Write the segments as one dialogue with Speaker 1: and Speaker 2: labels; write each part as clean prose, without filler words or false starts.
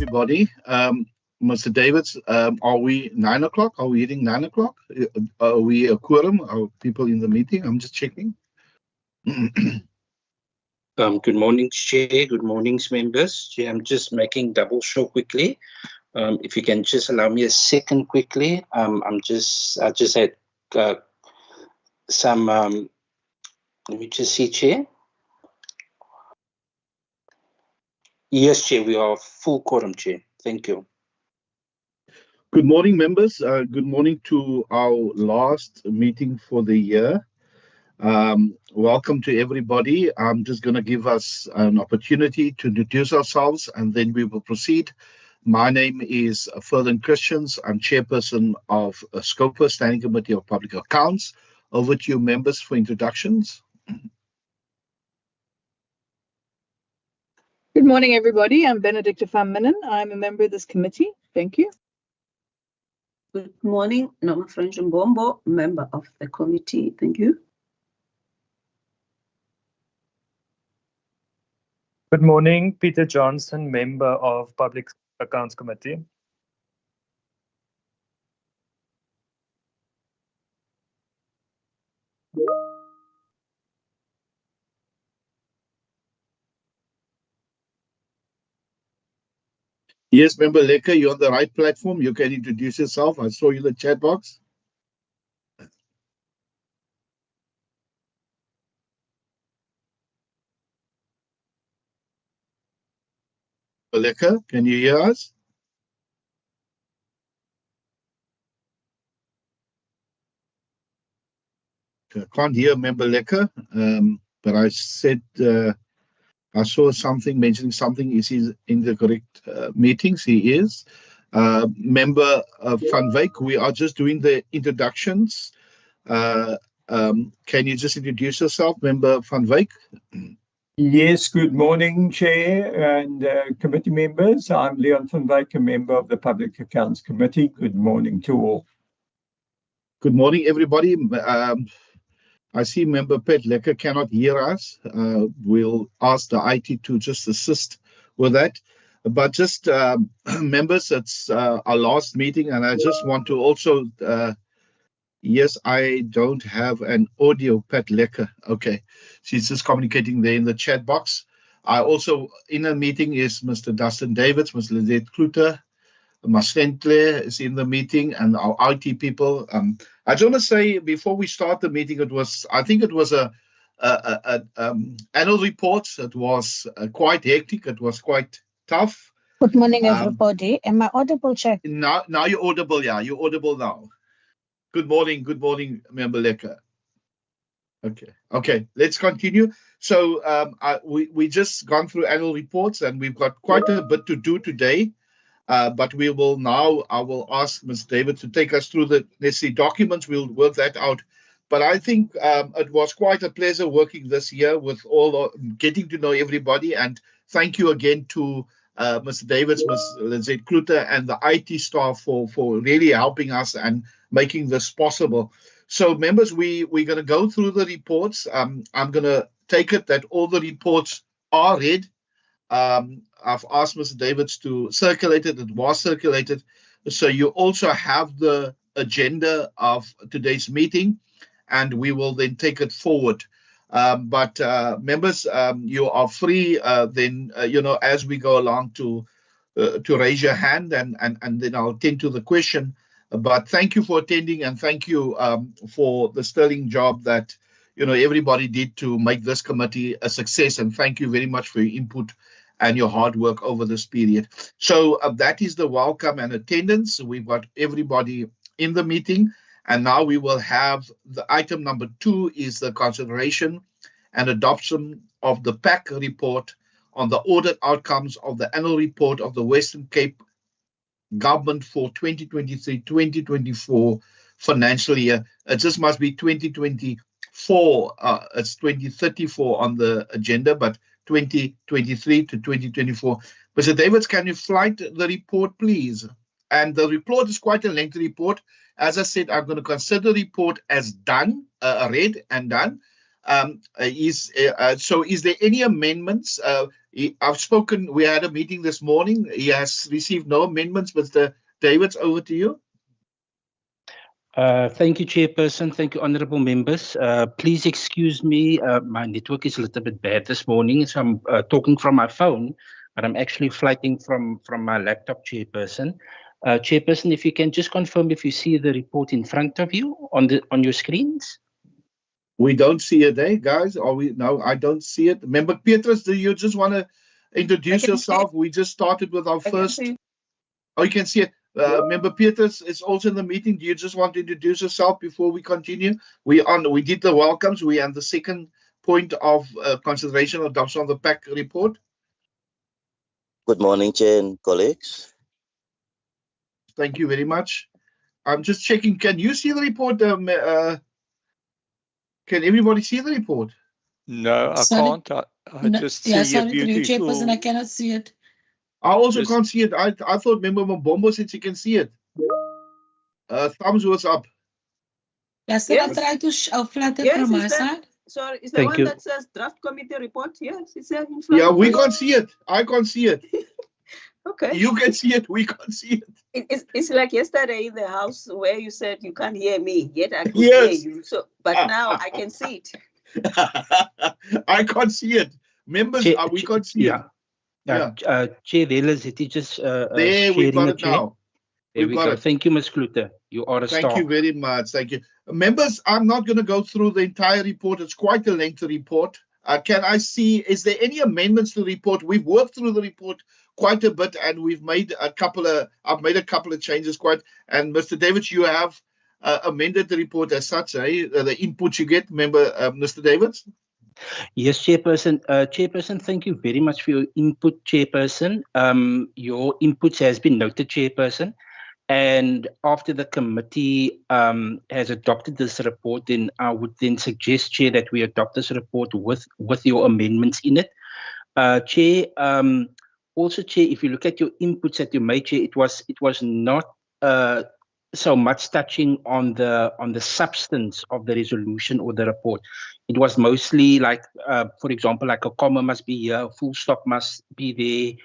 Speaker 1: everybody. Mr. Davids, are we 9 o'clock? Are we hitting 9 o'clock? Are we a quorum? Are people in the meeting? I'm just checking.
Speaker 2: Good morning, Chair. Good morning, members. Chair, I'm just making double show quickly. If you can just allow me a second quickly. I just had some. Let me just see, Chair. Yes, Chair, we are full quorum, Chair. Thank you.
Speaker 1: Good morning, members. Good morning to our last meeting for the year. Welcome to everybody. I'm just going to give us an opportunity to introduce ourselves and then we will proceed. My name is Furthen Christians. I'm chairperson of SCOPA, Standing Committee of Public Accounts. Over to you, members, for introductions.
Speaker 3: Good morning, everybody. I'm Benedicta van Minnen. I'm a member of this committee. Thank you.
Speaker 4: Good morning, Noma Mbombo, member of the committee. Thank you.
Speaker 5: Good morning, Peter Johnson, member of Public Accounts Committee.
Speaker 1: Yes, Member Lekker, you're on the right platform. You can introduce yourself. I saw you in the chat box. Lekker, can you hear us? I can't hear Member Lekker, but I said I saw something mentioning something. Is he in the correct meetings? He is. Member Van Wyk, we are just doing the introductions. Can you just introduce yourself, Member Van Wyk?
Speaker 6: Yes, good morning, Chair and committee members. I'm Leon van Wyk, a member of the Public Accounts Committee. Good morning to all.
Speaker 1: Good morning, everybody. I see Member Pat Lekker cannot hear us. We'll ask the IT to just assist with that. But just members, it's our last meeting, and I just want to also, yes, I don't have an audio, Pat Lekker. Okay, she's just communicating there in the chat box. I also, in a meeting is Mr. Dustin Davids, Ms. Lizette Kluter, Maslentle is in the meeting, and our IT people. I just want to say before we start the meeting, I think it was a annual report. It was quite hectic. It was quite tough.
Speaker 7: Good morning, everybody. Am I audible, Chair?
Speaker 1: Now you're audible. Yeah, you're audible now. Good morning, Member Lekker. Okay. Let's continue. So we just gone through annual reports, and we've got quite a bit to do today. But we will now, I will ask Ms. David to take us through the necessary documents. We'll work that out. But I think it was quite a pleasure working this year with getting to know everybody. And thank you again to Mr. Davids, Ms. Lizette Kluter, and the IT staff for really helping us and making this possible. So members, we're going to go through the reports. I'm going to take it that all the reports are read. I've asked Mr. Davids to circulate it. It was circulated. So you also have the agenda of today's meeting, and we will then take it forward. But members, you are free then, as we go along to raise your hand, and then I'll attend to the question. But thank you for attending, and thank you for the sterling job that everybody did to make this committee a success. And thank you very much for your input and your hard work over this period. So that is the welcome and attendance. We've got everybody in the meeting, and now we will have the item number 2 is the consideration and adoption of the PAC report on the audit outcomes of the annual report of the Western Cape government for 2023-2024 financial year. It just must be 2024. It's 2034 on the agenda, but 2023 to 2024. Mr. Davids, can you flight the report, please? And the report is quite a lengthy report. As I said, I'm going to consider the report as done, read and done. So is there any amendments? I've spoken. We had a meeting this morning. He has received no amendments. Mr. Davids, over to you.
Speaker 2: Thank you, Chairperson. Thank you, honourable members. Please excuse me. My network is a little bit bad this morning, so I'm talking from my phone, but I'm actually flighting from my laptop, Chairperson. Chairperson, if you can just confirm if you see the report in front of you on your screens.
Speaker 1: We don't see it, eh, guys? Are we? No, I don't see it. Member Petrus, do you just want to introduce yourself? We just started with our first. Oh, you can see it. Member Petrus is also in the meeting. Do you just want to introduce yourself before we continue? We did the welcomes. We are on the second point of consideration adoption of the PAC report.
Speaker 8: Good morning, Chair and colleagues.
Speaker 1: Thank you very much. I'm just checking. Can you see the report? Can everybody see the report?
Speaker 6: No, I
Speaker 9: Sorry.
Speaker 6: can't. I
Speaker 9: No,
Speaker 6: just see
Speaker 9: yeah,
Speaker 6: a
Speaker 9: sorry, through you,
Speaker 6: beautiful.
Speaker 9: Chairperson, I cannot see it.
Speaker 1: I also
Speaker 6: Just-
Speaker 1: can't see it. I thought Member Mbombo said she can see it. Thumbs was up.
Speaker 9: Yes, sir,
Speaker 4: Yes.
Speaker 9: I tried to flatten
Speaker 4: Yes,
Speaker 9: from my
Speaker 4: is that-
Speaker 9: side.
Speaker 4: Sorry, is the
Speaker 2: Thank
Speaker 4: one
Speaker 2: you.
Speaker 4: that says draft committee report? Yes, it's there in front
Speaker 1: Yeah,
Speaker 4: of
Speaker 1: we
Speaker 4: us.
Speaker 1: can't see it. I can't see it.
Speaker 4: Okay.
Speaker 1: You can see it. We can't see it.
Speaker 4: It's like yesterday in the house where you said you can't hear me, yet I could
Speaker 1: Yes.
Speaker 4: hear you. So, but now I can see it.
Speaker 1: I can't see it. Members,
Speaker 2: Chair-
Speaker 1: we can't see
Speaker 2: yeah.
Speaker 1: it. Yeah.
Speaker 2: Chair Velas, it is just
Speaker 1: There, we
Speaker 2: sharing
Speaker 1: got
Speaker 2: the
Speaker 1: it
Speaker 2: chair.
Speaker 1: now.
Speaker 2: There
Speaker 1: We've
Speaker 2: we
Speaker 1: got
Speaker 2: go.
Speaker 1: it.
Speaker 2: Thank you, Ms. Kluter. You are a
Speaker 1: Thank
Speaker 2: star.
Speaker 1: you very much. Thank you. Members, I'm not going to go through the entire report. It's quite a lengthy report. Can I see, is there any amendments to the report? We've worked through the report quite a bit, and we've made I've made a couple of changes and Mr. Davids, you have amended the report as such, the input you get, remember, Mr. Davids?
Speaker 2: Yes, Chairperson. Chairperson, thank you very much for your input, Chairperson. Your inputs has been noted, Chairperson. And after the committee has adopted this report, then I would then suggest, Chair, that we adopt this report with your amendments in it. Chair, also, Chair, if you look at your inputs that you made, Chair, it was not so much touching on the substance of the resolution or the report. It was mostly like, for example, like a comma must be here, a full stop must be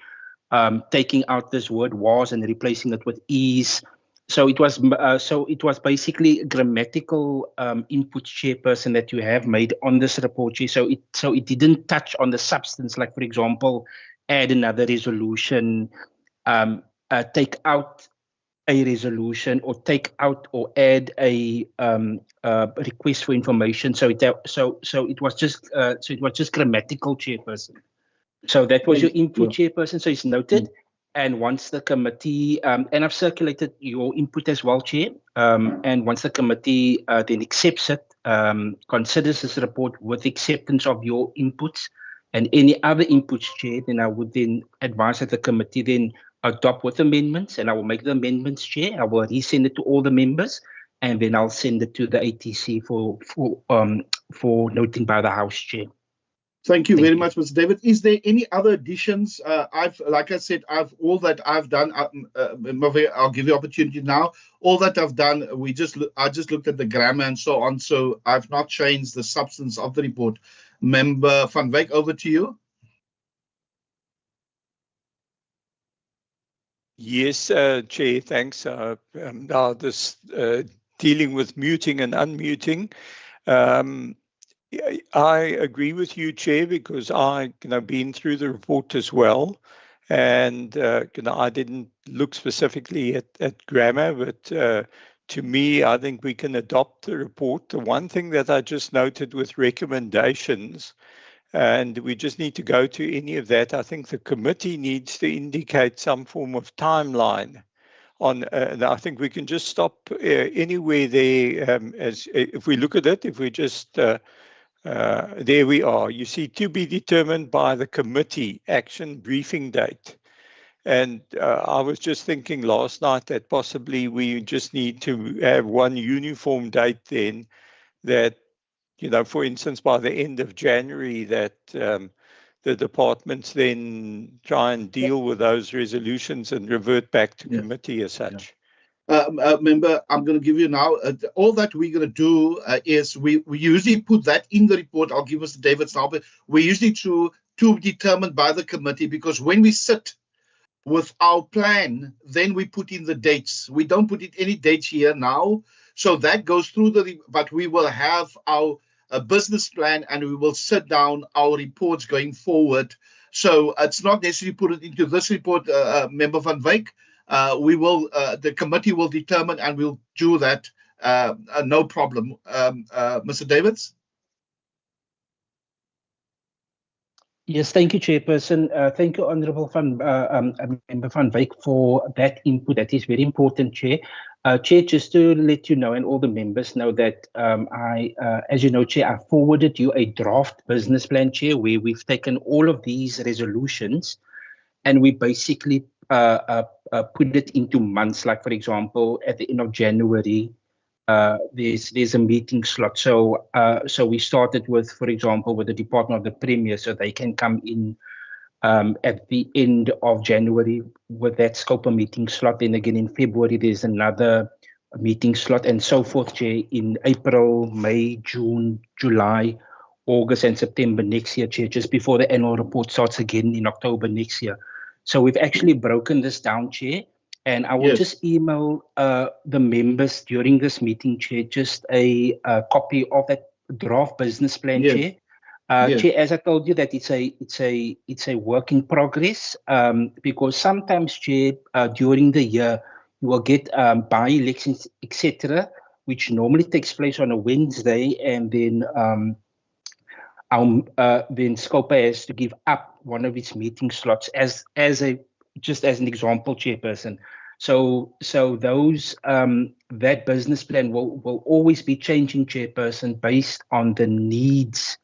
Speaker 2: there, taking out this word was and replacing it with is. So it was basically grammatical input, Chairperson, that you have made on this report, Chair. So it didn't touch on the substance, like, for example, add another resolution, take out a resolution, or take out or add a request for information. So it was just grammatical, Chairperson. So that was your input, Chairperson. So it's noted. And once the committee, and I've circulated your input as well, Chair. And once the committee then accepts it, considers this report with acceptance of your inputs and any other inputs, Chair, then I would then advise that the committee then adopt with amendments, and I will make the amendments, Chair. I will resend it to all the members, and then I'll send it to the ATC for noting by the House, Chair.
Speaker 1: Thank you very much, Mr. David. Is there any other additions? Like I said, all that I've done. I'll give you opportunity now. All that I've done, I just looked at the grammar and so on. So I've not changed the substance of the report. Member Van Wyk, over to you.
Speaker 6: Yes, Chair, thanks. Now this dealing with muting and unmuting. I agree with you, Chair, because I been through the report as well, and I didn't look specifically at grammar, but to me, I think we can adopt the report. The one thing that I just noted with recommendations, and we just need to go to any of that, I think the committee needs to indicate some form of timeline on, I think we can just stop anywhere there. As if we look at it, if we just, there we are. You see, to be determined by the committee action briefing date. And I was just thinking last night that possibly we just need to have one uniform date then, that, for instance, by the end of January, that the departments then try and deal with those resolutions and revert back to committee as such.
Speaker 1: Member, I'm going to give you now, all that we're going to do is we usually put that in the report. I'll give Mr. David now, but we usually to be determined by the committee, because when we sit with our plan, then we put in the dates. We don't put in any dates here now. So that goes through but we will have our business plan, and we will sit down our reports going forward. So it's not necessarily put it into this report, Member Van Wyk. The committee will determine, and we'll do that. No problem. Mr. Davids?
Speaker 2: Yes, thank you, Chairperson. Thank you, Honourable Member Van Wyk, for that input. That is very important, Chair. Chair, just to let you know, and all the members know, that as you know, Chair, I forwarded you a draft business plan, Chair, where we've taken all of these resolutions and we basically put it into months. Like, for example, at the end of January, there's a meeting slot. So we started with, for example, with the Department of the Premier, so they can come in at the end of January with that scope of meeting slot. Then again in February there's another meeting slot, and so forth, Chair, in April, May, June, July, August and September next year, Chair, just before the annual report starts again in October next year. So we've actually broken this down, Chair. And I will just email the members during this meeting, Chair, just a copy of that draft business plan, Chair. Chair, as I told you, that it's a work in progress, because sometimes, Chair, during the year you will get by-elections, etc., which normally takes place on a Wednesday, and then then SCOPA has to give up one of its meeting slots just as an example, Chairperson. So those that business plan will always be changing, Chairperson, based on the needs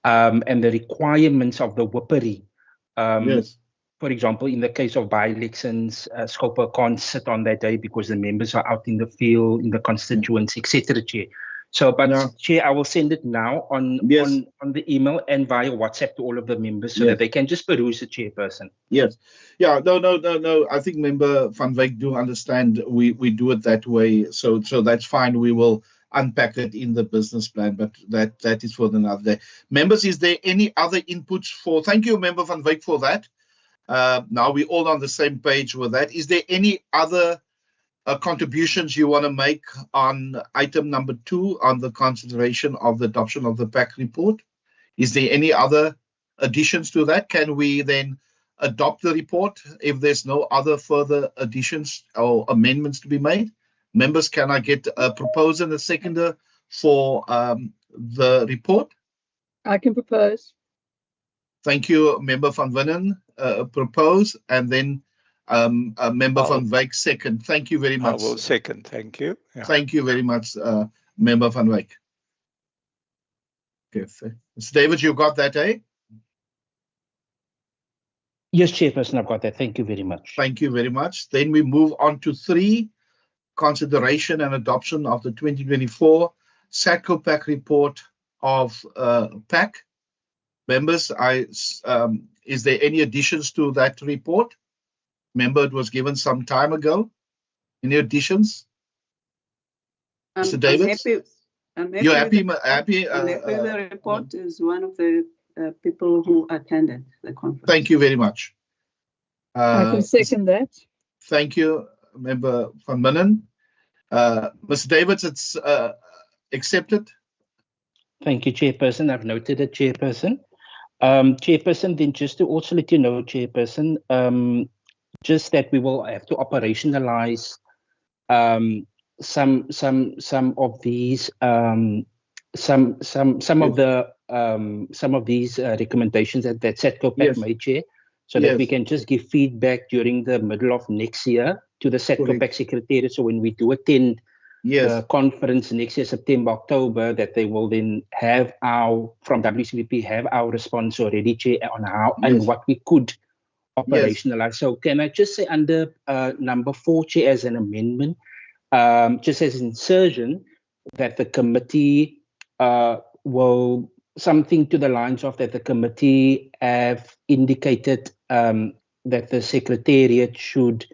Speaker 2: and the requirements of the Wippery. For example, in the case of by-elections, SCOPA can't sit on that day because the members are out in the field, in the constituency, etc., Chair. So, but Chair, I will send it now on the email and via WhatsApp to all of the members so that they can just peruse it, Chairperson.
Speaker 1: Yes. Yeah. No. I think Member Van Wyk do understand we do it that way. So that's fine. We will unpack it in the business plan, but that is for another day. Members, is there any other inputs for? Thank you, Member Van Wyk, for that. Now we're all on the same page with that. Is there any other contributions you want to make on item number 2 on the consideration of the adoption of the PAC report? Is there any other additions to that? Can we then adopt the report if there's no other further additions or amendments to be made? Members, can I get a proposer and a seconder for the report?
Speaker 3: I can propose.
Speaker 1: Thank you, Member Van Winnen, propose, and then Member Van Wyk second. Thank you very much.
Speaker 6: I will second. Thank you. Yeah.
Speaker 1: Thank you very much, Member Van Wyk. Okay, Mr. David, you got that, eh?
Speaker 2: Yes, Chairperson, I've got that. Thank you very much.
Speaker 1: Thank you very much. Then we move on to 3, consideration and adoption of the 2024 SATCO PAC report of PAC. Members, is there any additions to that report? Remember, it was given some time ago. Any additions? Mr. David? You're happy?
Speaker 4: The report is one of the people who attended the conference.
Speaker 1: Thank you very much.
Speaker 3: I can second that.
Speaker 1: Thank you, Member Van Winnen. Mr. Davids, it's accepted.
Speaker 2: Thank you, Chairperson. I've noted it, Chairperson. Chairperson, then just to also let you know, Chairperson, just that we will have to operationalize some of these recommendations that SATCO PAC made, Chair, so that we can just give feedback during the middle of next year to the SATCO PAC Secretariat. So when we do attend the conference next year, September, October, that they will then have from WCPP have our response already, Chair, on how and what we could operationalize. So can I just say under number 4, Chair, as an amendment, just as an insertion, that the committee will, something to the lines of that the committee have indicated that the Secretariat should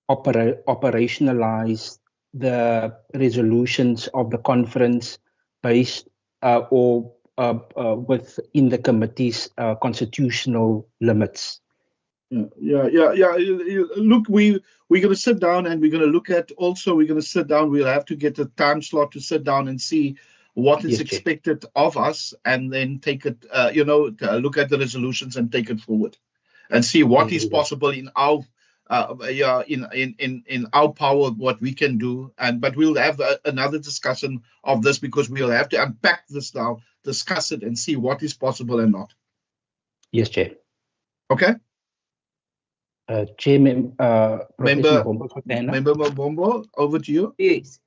Speaker 2: operationalize the resolutions of the conference based or within the committee's constitutional limits.
Speaker 1: Yeah. Look, we're going to sit down and we're going to look at also, we're going to sit down. We'll have to get a time slot to sit down and see what is
Speaker 2: Yes, Chair.
Speaker 1: expected of us and then take it, look at the resolutions and take it forward and see what is possible in our, in our power, what we can do. But we'll have another discussion of this because we'll have to unpack this now, discuss it and see what is possible and not.
Speaker 2: Yes, Chair.
Speaker 1: Okay.
Speaker 2: Chair,
Speaker 1: Member
Speaker 2: Member
Speaker 1: Mabombo, over to you.
Speaker 4: Yes.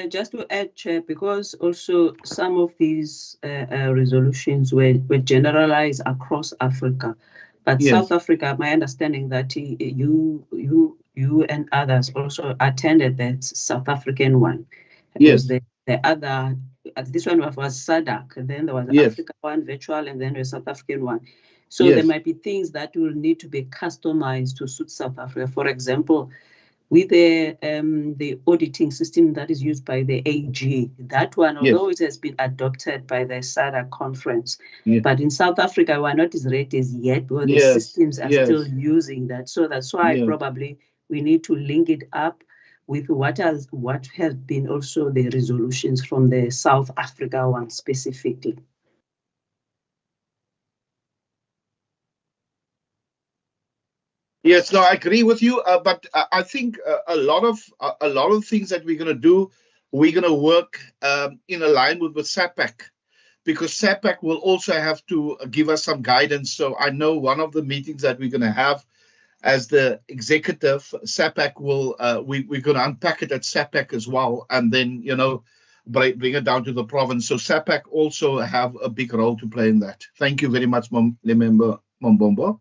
Speaker 4: Just to add, Chair, because also some of these resolutions were generalized across Africa, but
Speaker 1: Yes.
Speaker 4: South Africa, my understanding that you and others also attended that South African one.
Speaker 1: Yes.
Speaker 4: The other, this one was SADC, and then there was the
Speaker 1: Yes.
Speaker 4: Africa one virtual, and then the South African one. So
Speaker 1: Yes.
Speaker 4: there might be things that will need to be customized to suit South Africa. For example, with the auditing system that is used by the AG, that one, although it has been adopted by the SADC conference, but in South Africa, we're not as ready as yet, because the systems are still using that. So that's why probably we need to link it up with what has been also the resolutions from the South Africa one specifically.
Speaker 1: Yes, no, I agree with you. But I think a lot of things that we're going to do, we're going to work in alignment with SAPAC, because SAPAC will also have to give us some guidance. So I know one of the meetings that we're going to have as the executive, SAPAC will we're going to unpack it at SAPAC as well, and then bring it down to the province. So SAPAC also have a big role to play in that. Thank you very much, Member Mambombo.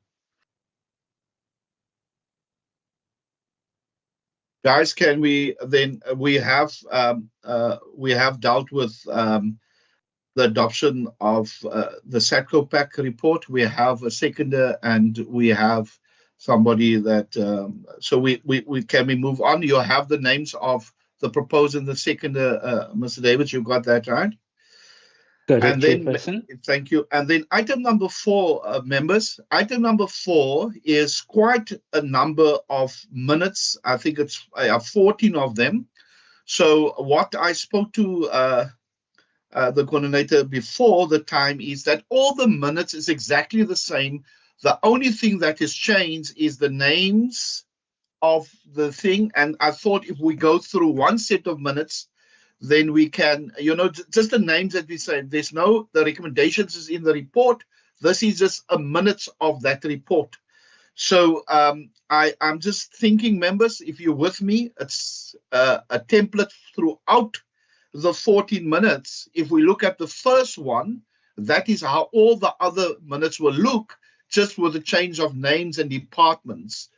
Speaker 1: Guys, can we then we have dealt with the adoption of the SATCO PAC report. We have a seconder and we have somebody that so we can we move on? You have the names of the proposer and the seconder, Mr. David. You got that right?
Speaker 2: Correct,
Speaker 1: and then,
Speaker 2: Chairperson.
Speaker 1: thank you. And then item number 4, members. Item number 4 is quite a number of minutes. I think it's 14 of them. So what I spoke to the coordinator before the time is that all the minutes is exactly the same. The only thing that has changed is the names of the thing. And I thought if we go through one set of minutes, then we can, just the names that we say, there's no, the recommendations is in the report. This is just a minutes of that report. So I'm just thinking, members, if you're with me, it's a template throughout the 14 minutes. If we look at the first one, that is how all the other minutes will look, just with the change of names and departments.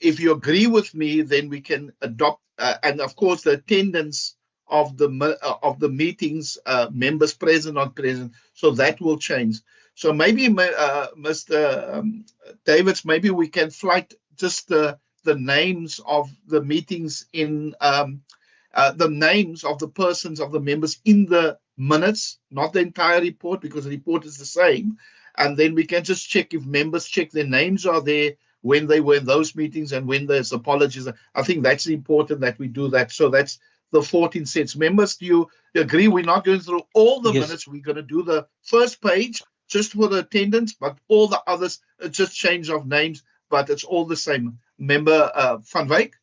Speaker 1: If you agree with me, then we can adopt, and of course the attendance of the meetings, members present, not present, so that will change. So maybe, Mr. Davids, maybe we can flight just the names of the meetings in the names of the persons of the members in the minutes, not the entire report, because the report is the same. And then we can just check if members check their names are there when they were in those meetings and when there's apologies. I think that's important that we do that. So that's the 14 sets. Members, do you agree? We're not going through all the minutes. We're going to do the first page just for the attendance, but all the others, it's just change of names, but it's all the same. Member Van Wyk?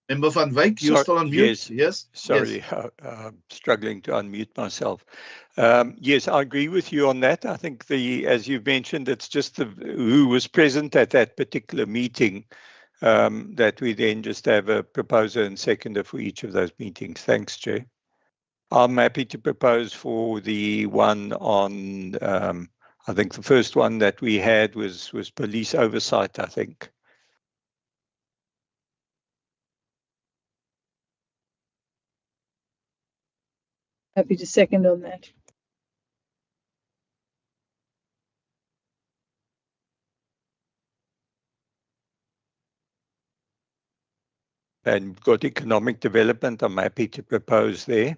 Speaker 1: Member Van Wyk, you're still on mute? Yes.
Speaker 6: Sorry, I'm struggling to unmute myself. Yes, I agree with you on that. I think as you've mentioned, it's just who was present at that particular meeting that we then just have a proposer and seconder for each of those meetings. Thanks, Chair. I'm happy to propose for the one on, I think the first one that we had was police oversight, I think.
Speaker 3: Happy to second on that.
Speaker 6: And we've got economic development. I'm happy to propose there.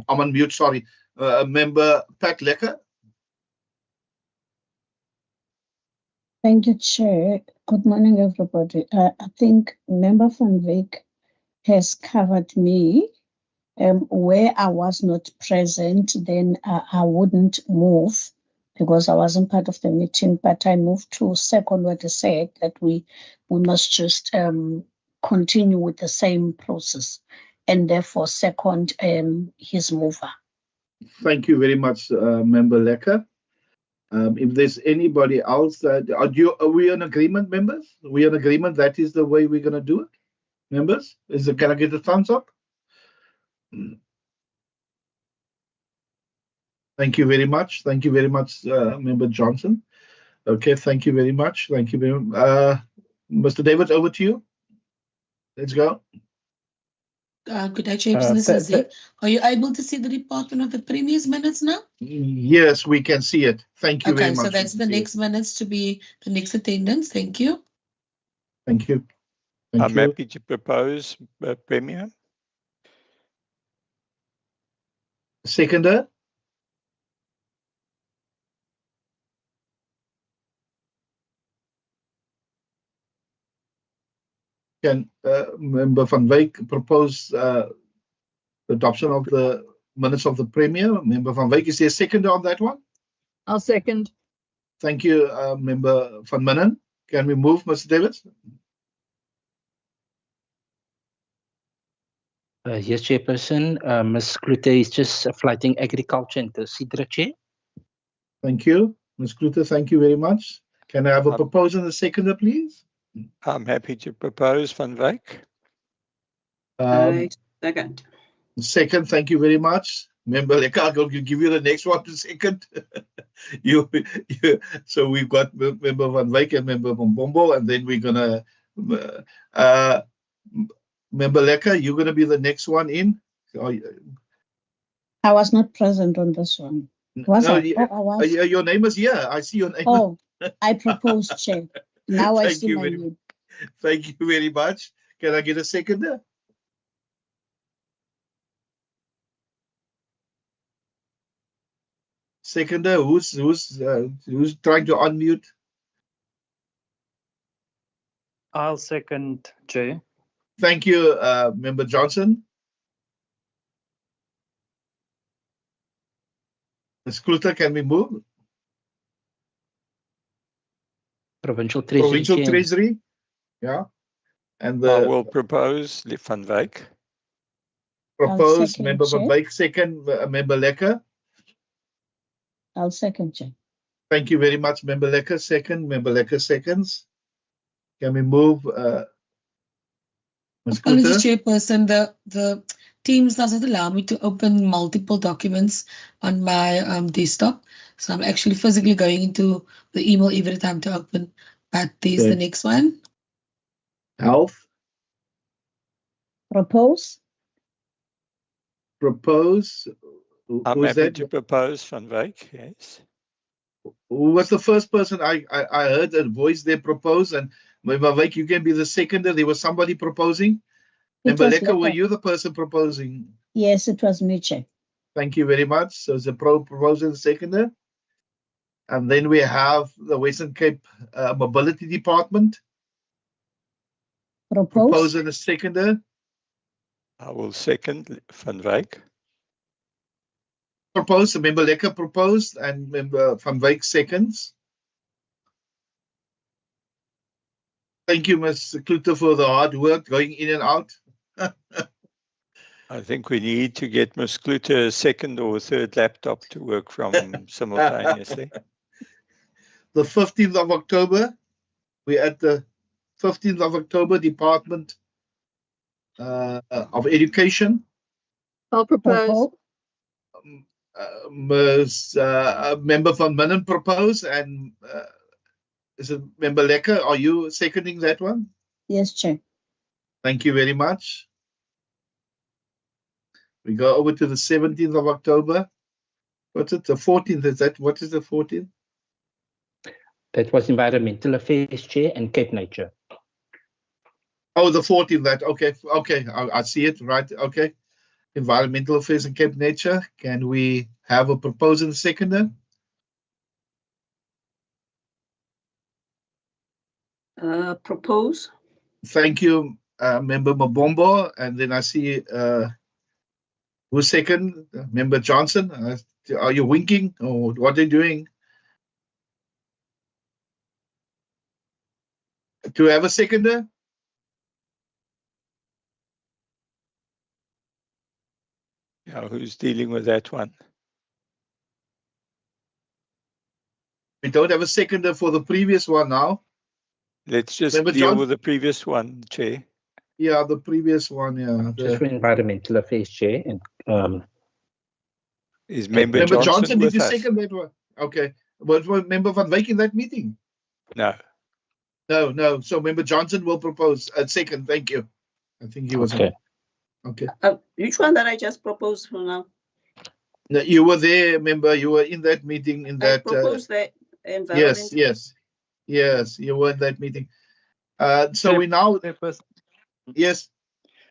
Speaker 1: I'm on mute, sorry. Member Pat Lecker.
Speaker 7: Thank you, Chair. Good morning, everybody. I think Member Van Wyk has covered me. Where I was not present, then I wouldn't move because I wasn't part of the meeting, but I moved to second where they said that we must just continue with the same process, and therefore second his mover.
Speaker 1: Thank you very much, Member Lecker. If there's anybody else that are we in agreement, members? Are we in agreement that is the way we're gonna do it, members? Can I get a thumbs up? Thank you very much. Thank you very much, Member Johnson. Okay, thank you very much. Thank you very much. Mr. David, over to you. Let's go.
Speaker 9: Good day, Chairperson. This is Zeke. Are you able to see the department of the previous minutes now?
Speaker 1: Yes, we can see it. Thank you very much.
Speaker 9: Okay, so that's the next minutes to be the next attendance. Thank you.
Speaker 1: Thank you.
Speaker 6: I'm happy to propose Premier.
Speaker 1: Seconder. Can Member Van Wyk propose adoption of the minutes of the Premier? Member Van Wyk, is there a seconder on that one?
Speaker 3: I'll second.
Speaker 1: Thank you, Member Van Minnen. Can we move, Mr. David?
Speaker 2: Yes, Chairperson. Ms. Klute is just flighting agriculture into Sidra, Chair.
Speaker 1: Thank you. Ms. Klute, thank you very much. Can I have a proposal and a seconder, please?
Speaker 6: I'm happy to propose Van Wyk.
Speaker 4: Second.
Speaker 1: Second, thank you very much. Member Lecker, I'll give you the next one to second. So we've got Member Van Wyk and Member Bombombo, and then we're going to... Member Lecker, you're going to be the next one in?
Speaker 7: I was not present on this one. Was I? I was.
Speaker 1: Your name is here. I see your name.
Speaker 7: Oh, I proposed, Chair. Now I see my name.
Speaker 1: Thank you very much. Can I get a seconder? Seconder, who's trying to unmute?
Speaker 5: I'll second, Chair.
Speaker 1: Thank you, Member Johnson. Ms. Klute, can we move?
Speaker 2: Provincial Treasury.
Speaker 1: Provincial Treasury, yeah. And
Speaker 6: I will propose Van Wyk.
Speaker 1: Propose Member Van Wyk, second Member Lecker.
Speaker 7: I'll second, Chair.
Speaker 1: Thank you very much, Member Lecker. Second, Member Lecker seconds. Can we move? Ms.
Speaker 9: Apologies, Chairperson. The Teams doesn't allow me to open multiple documents on my desktop. So I'm actually physically going into the email every time to open. But there's the next one.
Speaker 1: Health.
Speaker 7: Propose.
Speaker 1: Propose.
Speaker 6: I'm happy to propose Van Wyk, yes.
Speaker 1: Who was the first person I heard a voice there propose? And Van Wyk, you can be the seconder. There was somebody proposing. Member Lecker, were you the person proposing?
Speaker 7: Yes, it was me, Chair.
Speaker 1: Thank you very much. So it's a proposer and seconder. And then we have the Western Cape Mobility Department. Proposer and a seconder.
Speaker 6: I will second Van Wyk.
Speaker 1: Proposed, Member Lecker proposed, and Member Van Wyk seconds. Thank you, Ms. Klute, for the hard work going in and out.
Speaker 6: I think we need to get Ms. Klute a second or third laptop to work from simultaneously.
Speaker 1: The 15th of October, we're at the 15th of October, Department of Education.
Speaker 3: I'll propose.
Speaker 1: Member Van Minnen propose, and is it Member Lecker? Are you seconding that one?
Speaker 7: Yes, Chair.
Speaker 1: Thank you very much. We go over to the 17th of October. What's it? The 14th, is that? What is the 14th?
Speaker 2: That was Environmental Affairs, Chair, and Cape Nature.
Speaker 1: Oh, the 14th, that, okay, I see it, right, okay. Environmental Affairs and Cape Nature. Can we have a proposer and seconder?
Speaker 4: Propose.
Speaker 1: Thank you, Member Mabombo. And then I see who's second? Member Johnson. Are you winking or what are you doing? Do you have a seconder?
Speaker 6: Yeah, who's dealing with that one?
Speaker 1: We don't have a seconder for the previous one now.
Speaker 6: Let's just
Speaker 1: Member
Speaker 6: deal
Speaker 1: John?
Speaker 6: with the previous one, Chair.
Speaker 1: Yeah, the previous one, yeah.
Speaker 2: Just for Environmental Affairs, Chair, and
Speaker 6: Is Member
Speaker 1: Member
Speaker 6: Johnson
Speaker 1: did
Speaker 6: with
Speaker 1: you
Speaker 6: us?
Speaker 1: second that one? Okay. Was Member Van Wyk in that meeting?
Speaker 6: No.
Speaker 1: No. So Member Johnson will propose a second. Thank you. I think he was
Speaker 2: okay.
Speaker 1: Okay.
Speaker 4: Which one that I just proposed for now?
Speaker 1: No, you were there, member. You were in that meeting. In that.
Speaker 4: I proposed the environment.
Speaker 1: Yes. You were in that meeting. So we now. Yes,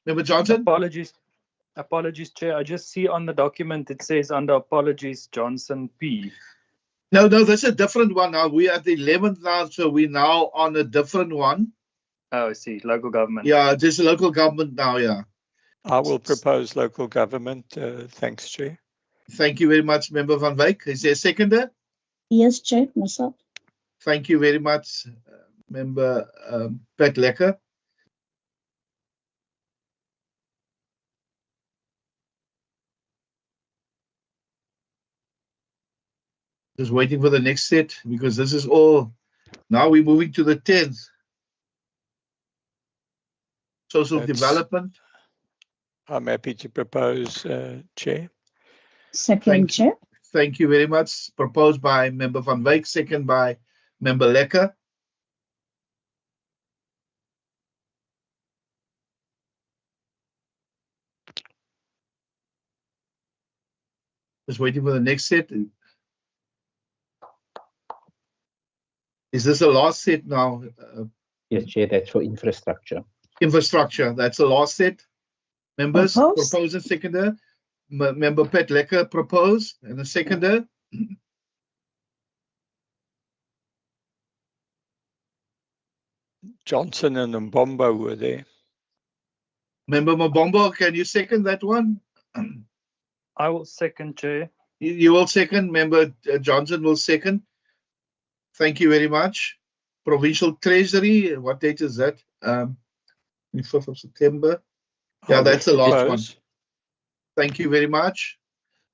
Speaker 1: Member Johnson.
Speaker 5: Apologies, Chair. I just see on the document it says under apologies Johnson P.
Speaker 1: No, that's a different one now. We are at the 11th now, so we're now on a different one.
Speaker 5: Oh, I see. Local government.
Speaker 1: Yeah, this is local government now, yeah.
Speaker 6: I will propose local government. Thanks, Chair.
Speaker 1: Thank you very much, Member Van Wyk. Is there a seconder?
Speaker 7: Yes, Chair, myself.
Speaker 1: Thank you very much, Member Pat Lekker. Just waiting for the next set because this is all. Now we're moving to the 10th. Social development.
Speaker 6: I'm happy to propose, Chair.
Speaker 7: Second, Chair.
Speaker 1: Thank you very much. Proposed by Member Van Wyk, second by Member Lekker. Just waiting for the next set. Is this the last set now?
Speaker 2: Yes, Chair, that's for infrastructure.
Speaker 1: Infrastructure, that's the last set. Members, propose and seconder. Member Pat Lekker propose and a seconder.
Speaker 6: Johnson and Mbombo were there.
Speaker 1: Member Mabombo, can you second that one?
Speaker 5: I will second, Chair.
Speaker 1: You will second. Member Johnson will second. Thank you very much. Provincial Treasury, what date is that? 25th of September. Yeah, that's the last one. Thank you very much.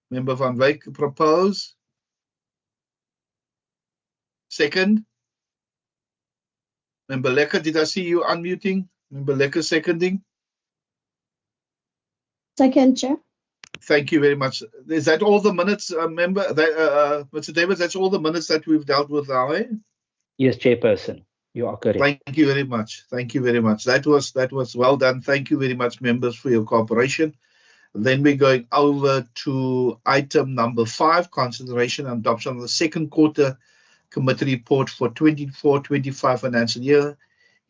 Speaker 1: Member Van Wyk propose. Second. Member Lekker, did I see you unmuting? Member Lekker seconding.
Speaker 7: Second, Chair.
Speaker 1: Thank you very much. Is that all the minutes, member? Mr. Davis, that's all the minutes that we've dealt with now, eh?
Speaker 2: Yes, Chairperson. You are correct.
Speaker 1: Thank you very much. Thank you very much. That was well done. Thank you very much, members, for your cooperation. Then we're going over to item number 5, consideration and adoption of the second quarter committee report for 24-25 financial year,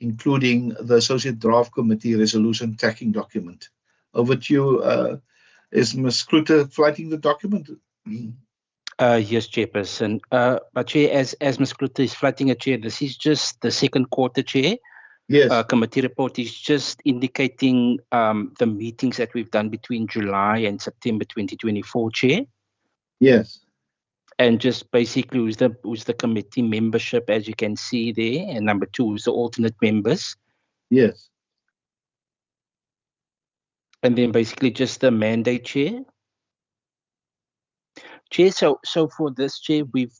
Speaker 1: including the associate draft committee resolution tracking document. Over to you. Is Ms. Kluter flighting the document?
Speaker 2: Yes, Chairperson. But Chair, as Ms. Kluter is flighting a Chair, this is just the second quarter, Chair.
Speaker 1: Yes.
Speaker 2: Committee report is just indicating the meetings that we've done between July and September 2024, Chair.
Speaker 1: Yes.
Speaker 2: And just basically who's the committee membership, as you can see there, and number 2 is the alternate members.
Speaker 1: Yes.
Speaker 2: And then basically just the mandate, Chair. Chair, so for this, Chair, we've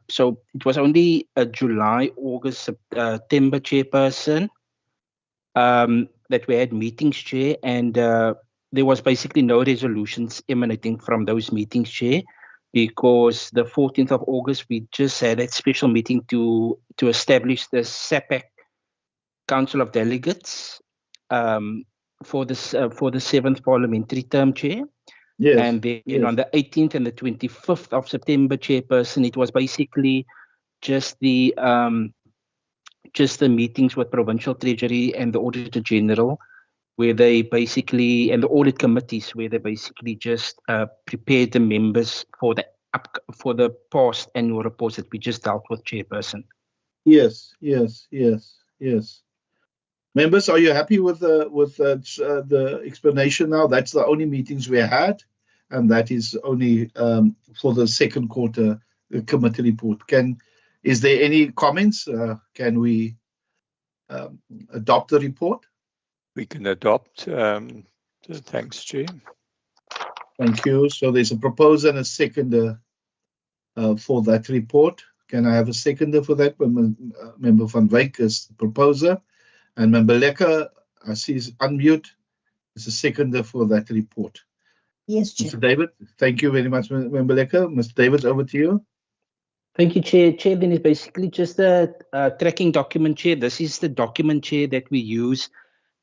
Speaker 2: so it was only a July, August, September, Chairperson, that we had meetings, Chair, and there was basically no resolutions emanating from those meetings, Chair, because the 14th of August we just had a special meeting to establish the SAPAC Council of Delegates. for the 7th parliamentary term, Chair.
Speaker 1: Yes.
Speaker 2: And then on the 18th and the 25th of September, Chairperson, it was basically just the meetings with Provincial Treasury and the Auditor General, where they basically, and the audit committees, where they basically just prepared the members for the past annual reports that we just dealt with, Chairperson.
Speaker 1: Yes. Members, are you happy with the explanation now? That's the only meetings we had, and that is only for the second quarter committee report. Is there any comments? Can we adopt the report?
Speaker 6: We can adopt. Thanks, Chair.
Speaker 1: Thank you. So there's a proposer and a seconder for that report. Can I have a seconder for that? Member Van Wyk is the proposer. And Member Lekker, I see is unmute, is a seconder for that report.
Speaker 7: Yes, Chair.
Speaker 1: Mr. David, thank you very much, Member Lekker. Mr. David, over to you.
Speaker 2: Thank you, Chair. Chair, then it's basically just a tracking document, Chair. This is the document, Chair, that we use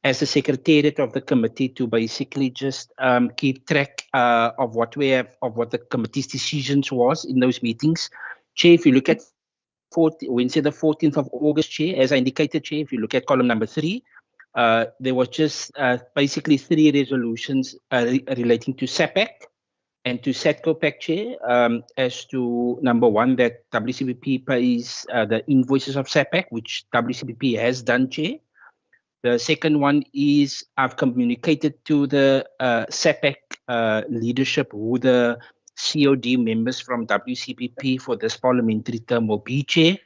Speaker 2: as the secretariat of the committee to basically just keep track of what we have, of what the committee's decisions was in those meetings. Chair, if you look at Wednesday, the 14th of August, Chair, as I indicated, Chair, if you look at column number 3, there was just basically 3 resolutions relating to SAPAC and to SATCOPAC, Chair, as to number 1, that WCPP pays the invoices of SAPAC, which WCPP has done, Chair. The second one is I've communicated to the SAPAC leadership who the COD members from WCPP for this parliamentary term will be, Chair.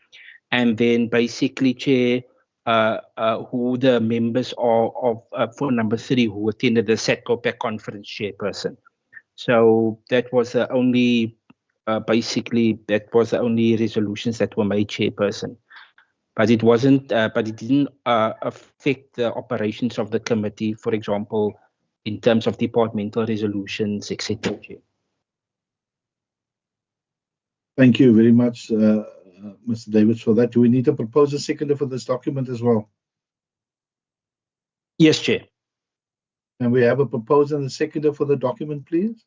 Speaker 2: And then basically, Chair, who the members are of for number 3 who attended the SATCOPAC conference, Chairperson. So that was the only, basically, that was the only resolutions that were made, Chairperson. But it wasn't, but it didn't affect the operations of the committee, for example, in terms of departmental resolutions, etc.
Speaker 1: Thank you very much, Mr. David, for that. Do we need to propose a seconder for this document as well?
Speaker 2: Yes, Chair.
Speaker 1: And we have a proposer and a seconder for the document, please.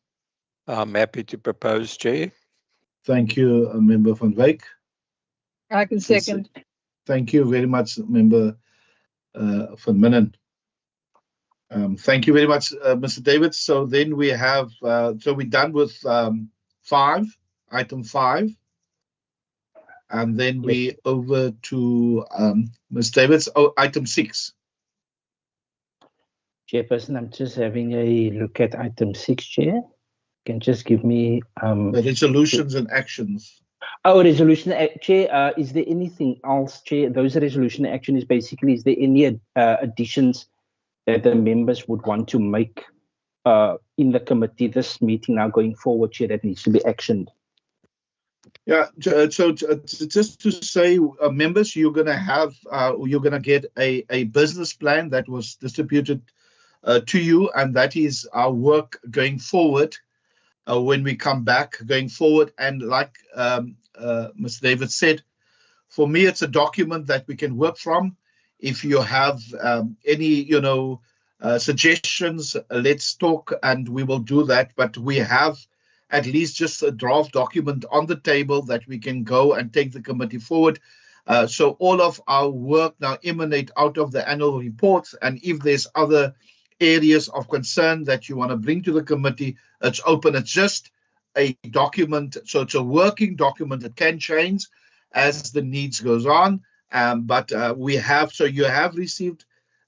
Speaker 6: I'm happy to propose, Chair.
Speaker 1: Thank you, Member Van Wyk.
Speaker 3: I can second.
Speaker 1: Thank you very much, Member Van Minnen. Thank you very much, Mr. David. So then we have, so we're done with 5, item 5. And then we over to Ms. David's item 6.
Speaker 2: Chairperson, I'm just having a look at item 6, Chair. Can just give me
Speaker 1: the resolutions and actions.
Speaker 2: Oh, resolution, Chair. Is there anything else, Chair? Those resolution action is basically, is there any additions that the members would want to make in the committee this meeting now going forward, Chair, that needs to be actioned?
Speaker 1: Yeah, so just to say, members, you're going to have, you're going to get a business plan that was distributed to you, and that is our work going forward when we come back going forward. And like Mr. David said, for me, it's a document that we can work from. If you have any, suggestions, let's talk and we will do that. But we have at least just a draft document on the table that we can go and take the committee forward. So all of our work now emanate out of the annual reports. And if there's other areas of concern that you want to bring to the committee, it's open. It's just a document. So it's a working document that can change as the needs goes on. But we have, so you have received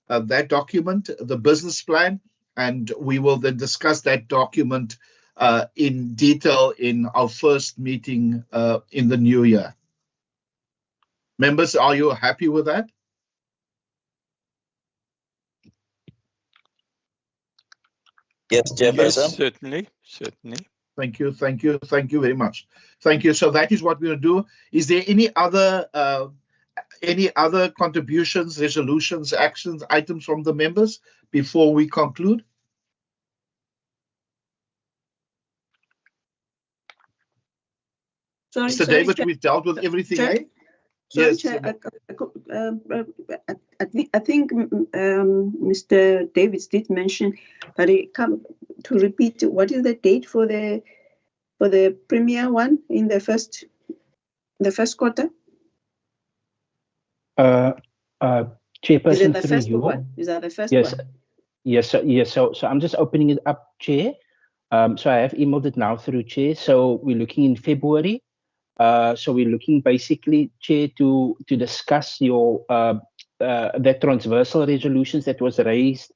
Speaker 1: that document, the business plan, and we will then discuss that document in detail in our first meeting in the new year. Members, are you happy with that?
Speaker 8: Yes, Chairperson.
Speaker 6: Yes, certainly.
Speaker 1: Thank you very much. Thank you. So that is what we're going to do. Is there any other contributions, resolutions, actions, items from the members before we conclude?
Speaker 4: Sorry,
Speaker 1: Mr. David, we've dealt with everything,
Speaker 9: Chair?
Speaker 1: eh?
Speaker 4: Sorry,
Speaker 1: Yes.
Speaker 4: Chair, I think Mr. Davids did mention, but he come to repeat, what is the date for the premier one in the first quarter?
Speaker 2: Chairperson,
Speaker 4: Is it the
Speaker 2: through
Speaker 4: first
Speaker 2: you.
Speaker 4: one? Is that the first
Speaker 2: Yes.
Speaker 4: one?
Speaker 2: Yes. So I'm just opening it up, Chair. So I have emailed it now through, Chair. So we're looking in February. So we're looking basically, Chair, to discuss your the transversal resolutions that was raised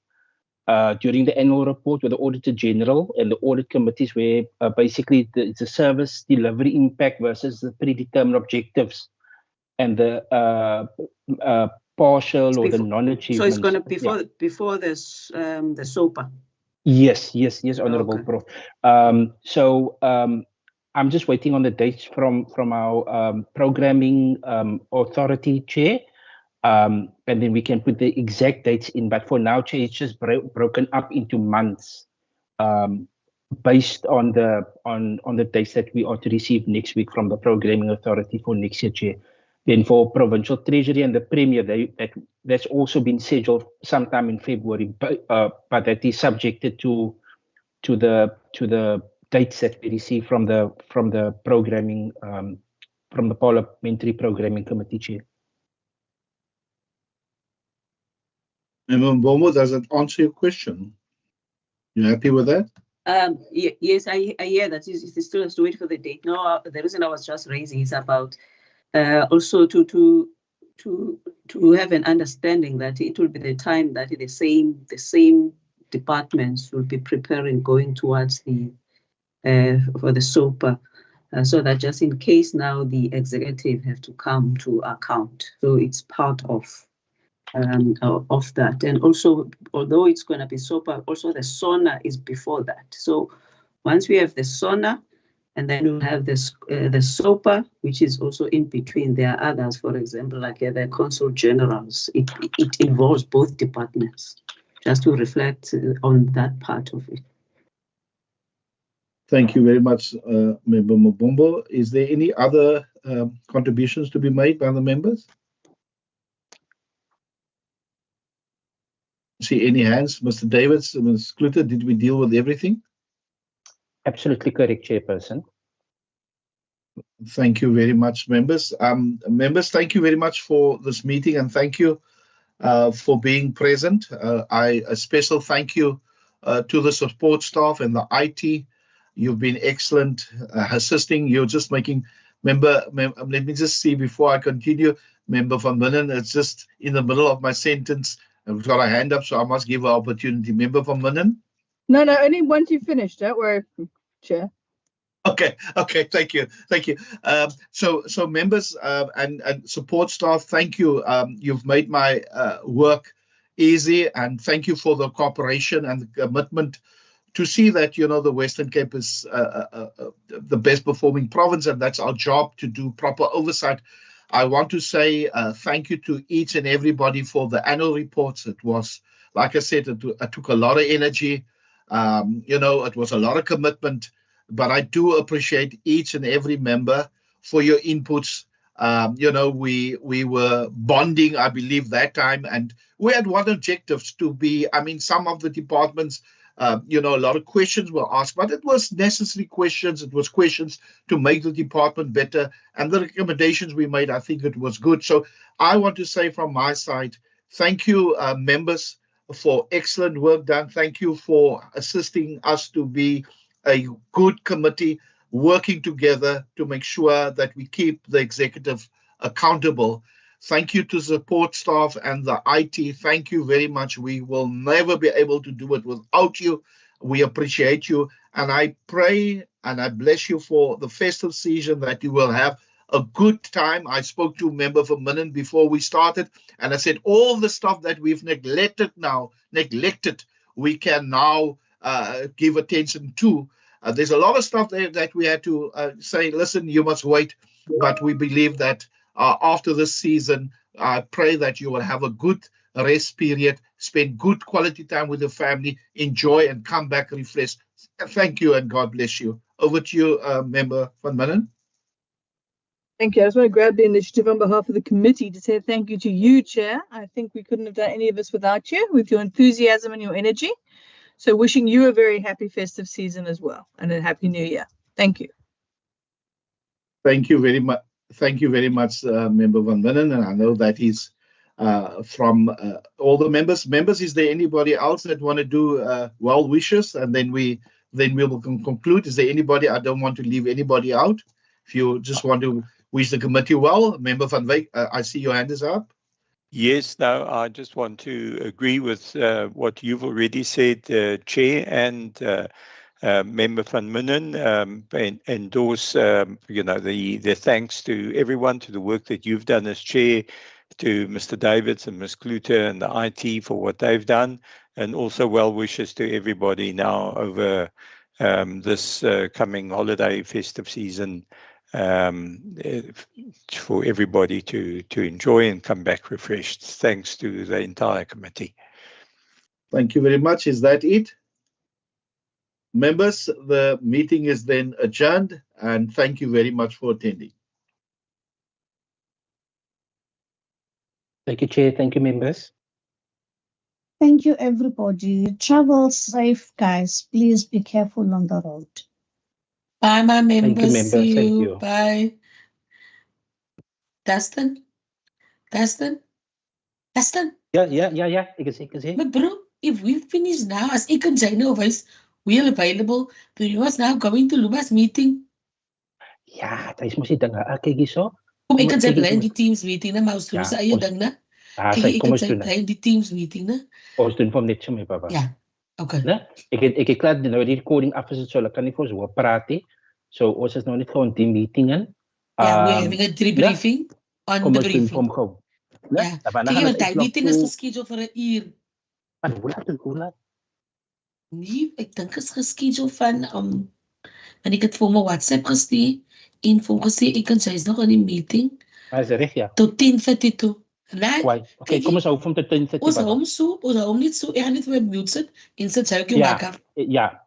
Speaker 2: during the annual report with the Auditor General and the audit committees, where basically it's a service delivery impact versus the predetermined objectives and the partial or the non-achievements.
Speaker 4: So it's going to before this the SOPA.
Speaker 2: Yes, Honourable
Speaker 4: Okay.
Speaker 2: Prof. So I'm just waiting on the dates from our programming authority, Chair, and then we can put the exact dates in. But for now, Chair, it's just broken up into months, based on the dates that we are to receive next week from the programming authority for next year, Chair. Then for Provincial Treasury and the Premier, that's also been scheduled sometime in February, but that is subjected to the dates that we receive from the programming from the Parliamentary Programming Committee, Chair.
Speaker 1: Member Mbomo, does that answer your question? You happy with that?
Speaker 4: Yes, I hear that. It still has to wait for the date. No, the reason I was just raising is about also to have an understanding that it will be the time that the same departments will be preparing, going towards the for the SOPA, so that just in case now the executive have to come to account. So it's part of that. And also, although it's going to be SOPA, also the SONA is before that. So once we have the SONA, and then we'll have this the SOPA, which is also in between. There are others, for example, like the Consul Generals. It involves both departments, just to reflect on that part of it.
Speaker 1: Thank you very much, Member Mabumbo. Is there any other contributions to be made by the members? See any hands? Mr. Davids, Ms. Kluter, did we deal with everything?
Speaker 2: Absolutely correct, Chairperson.
Speaker 1: Thank you very much, members. Members, thank you very much for this meeting, and thank you for being present. A special thank you to the support staff and the IT. You've been excellent assisting. You're just making, let me just see before I continue, Member Van Minnen, it's just in the middle of my sentence. I've got a hand up, so I must give her opportunity. Member Van Minnen?
Speaker 3: No, only once you finish. Don't worry, Chair.
Speaker 1: Okay, thank you. So members and support staff, thank you. You've made my work easy, and thank you for the cooperation and the commitment to see that, the Western Cape is the best performing province, and that's our job, to do proper oversight. I want to say thank you to each and everybody for the annual reports. It was, like I said, it took a lot of energy. It was a lot of commitment, but I do appreciate each and every member for your inputs. We were bonding, I believe, that time, and we had one objective to be, some of the departments, a lot of questions were asked, but it was necessary questions. It was questions to make the department better, and the recommendations we made, I think it was good. So I want to say from my side, thank you, members, for excellent work done. Thank you for assisting us to be a good committee, working together to make sure that we keep the executive accountable. Thank you to support staff and the IT. Thank you very much. We will never be able to do it without you. We appreciate you. And I pray and I bless you for the festive season, that you will have a good time. I spoke to Member Van Minnen before we started, and I said all the stuff that we've neglected, we can now give attention to. There's a lot of stuff there that we had to say, listen, you must wait. But we believe that after this season, I pray that you will have a good rest period, spend good quality time with your family, enjoy, and come back refreshed. Thank you, and God bless you. Over to you, Member Van Minnen.
Speaker 3: Thank you. I just want to grab the initiative on behalf of the committee to say thank you to you, Chair. I think we couldn't have done any of this without you, with your enthusiasm and your energy. So wishing you a very happy festive season as well, and a happy new year. Thank you.
Speaker 1: Thank you very much. Thank you very much, Member Van Minen. And I know that is from all the members. Members, is there anybody else that want to do well wishes? And then we will conclude. Is there anybody? I don't want to leave anybody out. If you just want to wish the committee well, Member Van Wyk, I see your hand is up.
Speaker 6: Yes, no, I just want to agree with what you've already said, Chair, and Member Van Minen, and endorse, the thanks to everyone, to the work that you've done as Chair, to Mr. Davids and Ms. Kluter and the IT for what they've done, and also well wishes to everybody now over this coming holiday festive season, for everybody to enjoy and come back refreshed. Thanks to the entire committee.
Speaker 1: Thank you very much. Is that it? Members, the meeting is then adjourned, and thank you very much for attending.
Speaker 2: Thank you, Chair. Thank you, members.
Speaker 7: Thank you, everybody. Travel safe, guys. Please be careful on the road.
Speaker 9: Bye, my members.
Speaker 2: members.
Speaker 9: See
Speaker 2: Thank
Speaker 9: you.
Speaker 2: you.
Speaker 9: Bye. Dustin?
Speaker 2: Yeah. You can see.
Speaker 9: But bro, if we finish now, as ik en Jane always, we're available, but you was now going to Luma's meeting.
Speaker 2: Ja, dat is misschien dan kijk zo.
Speaker 9: Kom ik en zij blij in die teams meeting, maar als doen ze aan je ding, ne?
Speaker 2: Ik
Speaker 9: en zij blij in die teams meeting, ne?
Speaker 2: Ons doen van net zo mee, papa.
Speaker 9: Ja, oké.
Speaker 2: Ne? Ik klaar nou die recording af is zo, kan ik voor zo praten. So ons is nou niet gewoon die meetingen.
Speaker 9: Ja, we're having a debriefing on the briefing. Ja, kijk, want die meeting is gescheduled voor 1 uur.
Speaker 2: Hoe laat?
Speaker 9: Nee, ik denk het is gescheduled van, en ik het voor mijn WhatsApp gestuurd, en volgens mij, ik en zij is nog in die meeting.
Speaker 2: Is recht, ja.
Speaker 9: Tot 10:42. Nee?
Speaker 2: Oké, kom eens op van tot 10:42.
Speaker 9: Ons hom niet zo, ik ga niet met mute zitten, en zet zij ook je maken.
Speaker 2: Ja,